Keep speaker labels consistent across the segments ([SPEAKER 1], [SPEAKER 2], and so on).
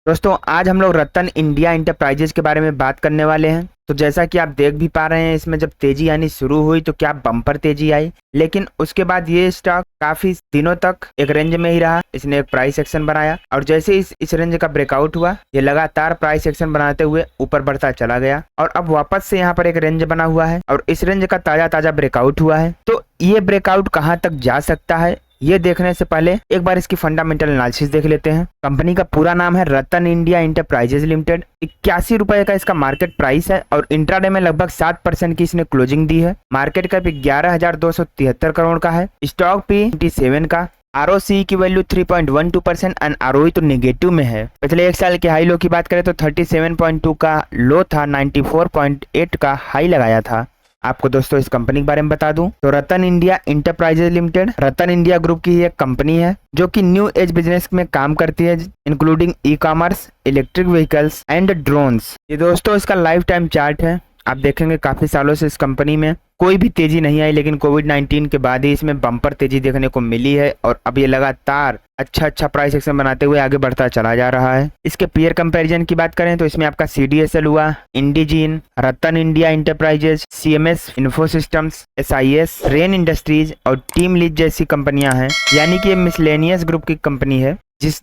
[SPEAKER 1] दोस्तों आज हम लोग रतन इंडिया इंटरप्राइजेज के बारे में बात करने वाले हैं। तो जैसा कि आप देख भी पा रहे हैं, इसमें जब तेजी आनी शुरू हुई तो क्या बम्पर तेजी आई, लेकिन उसके बाद ये स्टॉक काफी दिनों तक एक रेंज में ही रहा। इसने एक प्राइस एक्शन बनाया और जैसे इस रेंज का ब्रेकआउट हुआ, ये लगातार प्राइस एक्शन बनाते हुए ऊपर बढ़ता चला गया और अब वापस से यहाँ पर एक रेंज बना हुआ है और इस रेंज का ताजा ब्रेकआउट हुआ है। तो ये ब्रेकआउट कहाँ तक जा सकता है, ये देखने से पहले एक बार इसकी फंडामेंटल एनालिसिस देख लेते हैं। कंपनी का पूरा नाम है रतन इंडिया इंटरप्राइजेज लिमिटेड। 81 रुपए का इसका मार्केट प्राइस है और इंट्राडे में लगभग 7% की इसने क्लोजिंग दी है। मार्केट कैप 11,273 करोड़ का है। स्टॉक पी 27 का। आरओसी की वैल्यू 3.12% एंड आरओई तो नेगेटिव में है। पिछले एक साल के हाई लो की बात करें तो 37.2 का लो था, 94.8 का हाई लगाया था। आपको दोस्तों इस कंपनी के बारे में बता दूं तो रतन इंडिया इंटरप्राइजेज लिमिटेड रतन इंडिया ग्रुप की एक कंपनी है जो कि न्यू एज बिजनेस में काम करती है, including e commerce, electric vehicles and drones. ये दोस्तों इसका लाइफ टाइम चार्ट है। आप देखेंगे काफी सालों से इस कंपनी में कोई भी तेजी नहीं आई, लेकिन कोविड-19 के बाद ही इसमें बम्पर तेजी देखने को मिली है और अब ये लगातार अच्छा प्राइस एक्शन बनाते हुए आगे बढ़ता चला जा रहा है। इसके पीयर कंपैरिजन की बात करें तो इसमें आपका CDSL हुआ, Indegene, Ratan India Enterprises, CMS Info Systems, SIS, Rain Industries और टीम लीज जैसी कंपनियां हैं। यानी कि ये मिसलेनियस ग्रुप की कंपनी है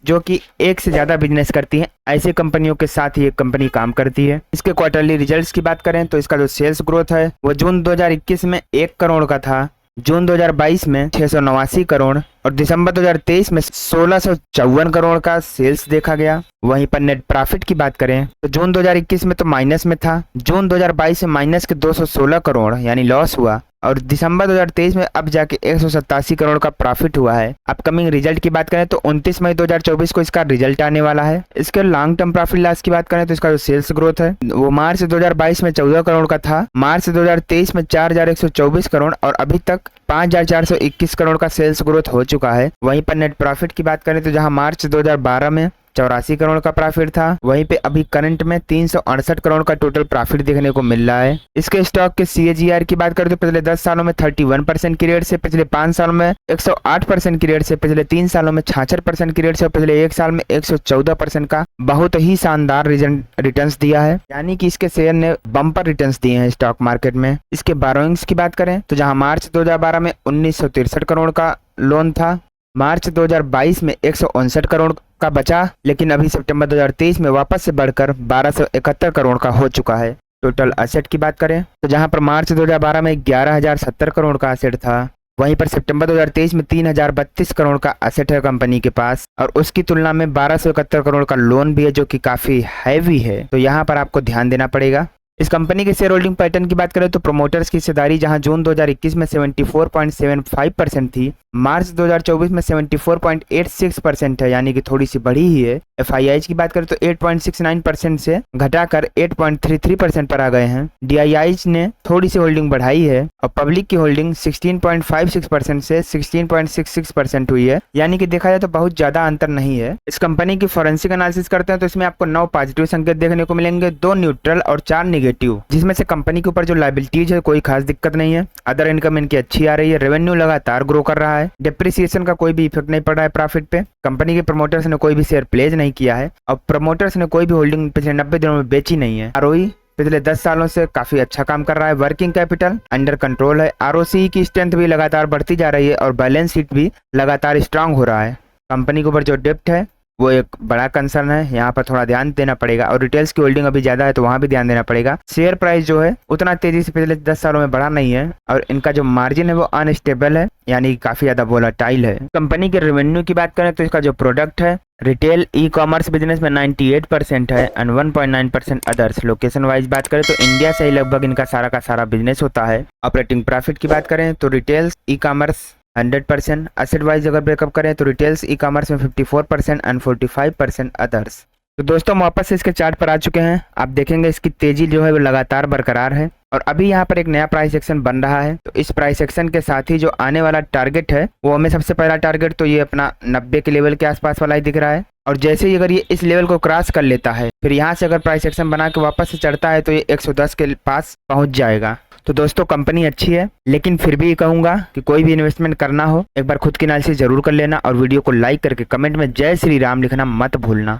[SPEAKER 1] जो कि एक से ज्यादा बिजनेस करती है। ऐसी कंपनियों के साथ ये कंपनी काम करती है। इसके क्वार्टरली रिजल्ट्स की बात करें तो इसका जो सेल्स ग्रोथ है वो जून 2021 में 1 करोड़ का था, जून 2022 में 689 करोड़ और दिसंबर 2023 में 1654 करोड़ का सेल्स देखा गया। वहीं पर नेट प्रॉफिट की बात करें तो जून 2021 में तो माइनस में था, जून 2022 में माइनस के 216 करोड़ यानी लॉस हुआ और दिसंबर 2023 में अब जाके 187 करोड़ का प्रॉफिट हुआ है। अपकमिंग रिजल्ट की बात करें तो 29 मई 2024 को इसका रिजल्ट आने वाला है। इसके लॉन्ग टर्म प्रॉफिट लॉस की बात करें तो इसका जो सेल्स ग्रोथ है वो मार्च 2022 में 14 करोड़ का था, मार्च 2023 में 4124 करोड़ और अभी तक 5421 करोड़ का सेल्स ग्रोथ हो चुका है। वहीं पर नेट प्रॉफिट की बात करें तो जहां मार्च 2012 में 84 करोड़ का प्रॉफिट था, वहीं पे अभी करंट में 368 करोड़ का टोटल प्रॉफिट देखने को मिल रहा है। इसके स्टॉक के CAGR की बात करें तो पिछले 10 सालों में 31% की रेट से, पिछले 5 सालों में 108% की रेट से, पिछले 3 सालों में 66% की रेट से और पिछले 1 साल में 114% का बहुत ही शानदार रिटर्न्स दिया है। यानी कि इसके शेयर ने बम्पर रिटर्न्स दिए हैं स्टॉक मार्केट में। इसके बोरोइंग्स की बात करें तो जहां मार्च 2012 में 1963 करोड़ का लोन था, मार्च 2022 में 159 करोड़ का बचा, लेकिन अभी सितंबर 2023 में वापस से बढ़कर 1271 करोड़ का हो चुका है। टोटल एसेट की बात करें तो जहां पर मार्च 2012 में 11,070 करोड़ का एसेट था, वहीं पर सितंबर 2023 में 3,032 करोड़ का एसेट है कंपनी के पास और उसकी तुलना में 1271 करोड़ का लोन भी है जो कि काफी हैवी है। तो यहाँ पर आपको ध्यान देना पड़ेगा। इस कंपनी के शेयर होल्डिंग पैटर्न की बात करें तो प्रोमोटर्स की हिस्सेदारी जहां जून 2021 में 74.75% थी, मार्च 2024 में 74.86% है, यानी कि थोड़ी सी बढ़ी ही है। FIIs की बात करें तो 8.69% से घटाकर 8.33% पर आ गए हैं। DIIs ने थोड़ी सी होल्डिंग बढ़ाई है और पब्लिक की होल्डिंग 16.56% से 16.66% हुई है, यानी कि देखा जाए तो बहुत ज्यादा अंतर नहीं है। इस कंपनी की फॉरेंसिक एनालिसिस करते हैं तो इसमें आपको 9 पॉजिटिव संकेत देखने को मिलेंगे, 2 न्यूट्रल और 4 नेगेटिव, जिसमें से कंपनी के ऊपर जो लायबिलिटीज है कोई खास दिक्कत नहीं है। अदर इनकम इनकी अच्छी आ रही है, रेवेन्यू लगातार ग्रो कर रहा है, डिप्रिसिएशन का कोई भी इफेक्ट नहीं पड़ रहा है प्रॉफिट पे। कंपनी के प्रमोटर्स ने कोई भी शेयर प्लेज नहीं किया है और प्रमोटर्स ने कोई भी होल्डिंग पिछले 90 दिनों में बेची नहीं है। आरओई पिछले 10 सालों से काफी अच्छा काम कर रहा है। वर्किंग कैपिटल अंडर कंट्रोल है। ROCE की स्ट्रेंथ भी लगातार बढ़ती जा रही है और बैलेंस शीट भी लगातार स्ट्रांग हो रहा है। कंपनी के ऊपर जो डेप्ट है वो एक बड़ा कंसर्न है, यहाँ पर थोड़ा ध्यान देना पड़ेगा और रिटेल्स की होल्डिंग अभी ज्यादा है तो वहां भी ध्यान देना पड़ेगा। शेयर प्राइस जो है उतना तेजी से पिछले 10 सालों में बढ़ा नहीं है और इनका जो मार्जिन है वो अनस्टेबल है, यानी काफी ज्यादा वोलेटाइल है। कंपनी के रेवेन्यू की बात करें तो इसका जो प्रोडक्ट है रिटेल ई कॉमर्स बिजनेस में 98% है एंड 1.9% अदर्स। लोकेशन वाइज बात करें तो इंडिया से ही लगभग इनका सारा का सारा बिजनेस होता है। ऑपरेटिंग प्रॉफिट की बात करें तो retails e commerce 100%, asset wise अगर ब्रेकअप करें तो रिटेल्स ई कॉमर्स में 54% एंड 45% अदर्स। तो दोस्तों हम वापस से इसके चार्ट पर आ चुके हैं। आप देखेंगे इसकी तेजी जो है वो लगातार बरकरार है और अभी यहाँ पर एक नया प्राइस एक्शन बन रहा है। तो इस प्राइस एक्शन के साथ ही जो आने वाला टारगेट है वो हमें सबसे पहला टारगेट तो ये अपना 90 के लेवल के आसपास वाला ही दिख रहा है और जैसे ही अगर ये इस लेवल को क्रॉस कर लेता है फिर यहाँ से अगर प्राइस एक्शन बना के वापस से चढ़ता है तो ये 110 के पास पहुंच जाएगा। तो दोस्तों कंपनी अच्छी है, लेकिन फिर भी कहूंगा कि कोई भी इन्वेस्टमेंट करना हो एक बार खुद की एनालिसिस जरूर कर लेना और वीडियो को लाइक करके कमेंट में जय श्री राम लिखना मत भूलना।